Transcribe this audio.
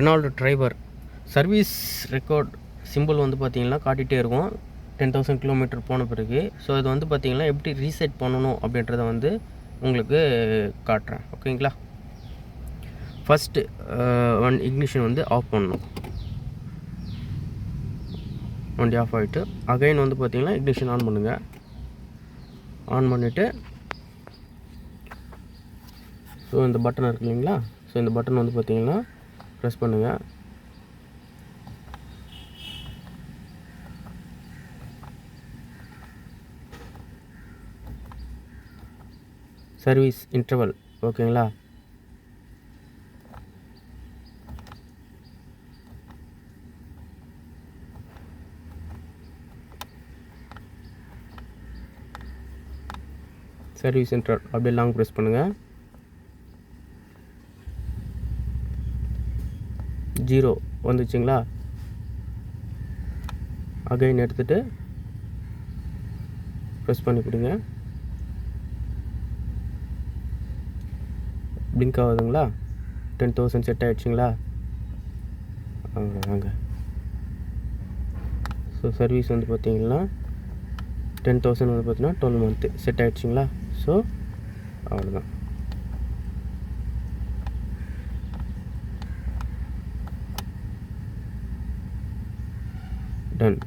Renault driver service record simple வந்து பார்த்திங்கன்னா காட்டிகிட்டே இருக்கும் 10,000 கிலோமீட்டர் போன பிறகு. ஸோ இது வந்து பார்த்திங்கன்னா எப்படி ரீசெட் பண்ணணும் அப்படின்றத வந்து உங்களுக்கு காட்டுறேன். ஓகேங்களா? ஃபஸ்ட்டு இக்னிஷன் வந்து ஆஃப் பண்ணணும். வண்டி ஆஃப் ஆகிட்டு அகைன் வந்து பார்த்திங்கன்னா இக்னிஷன் ஆன் பண்ணுங்கள். ஆன் பண்ணிவிட்டு ஸோ இந்த பட்டன் இருக்கு இல்லைங்களா? ஸோ இந்த பட்டன் வந்து பார்த்திங்கன்னா ப்ரெஸ் பண்ணுங்கள். சர்வீஸ் இன்டர்வல் ஓகேங்களா? சர்வீஸ் இன்டர்வல் அப்படியே லாங் ப்ரெஸ் பண்ணுங்கள். 0 வந்துச்சுங்களா? அகைன் எடுத்துகிட்டு ப்ரெஸ் பண்ணி கொடுங்க. பிளிங்க் ஆகுதுங்களா? 10,000 செட் ஆகிடுச்சிங்களா? வாங்க. ஸோ சர்வீஸ் வந்து பார்த்திங்கன்னா 10,000 வந்து பார்த்திங்கன்னா 12 மந்த்து செட் ஆகிடுச்சிங்களா? ஸோ அவ்வளோதான். டன்.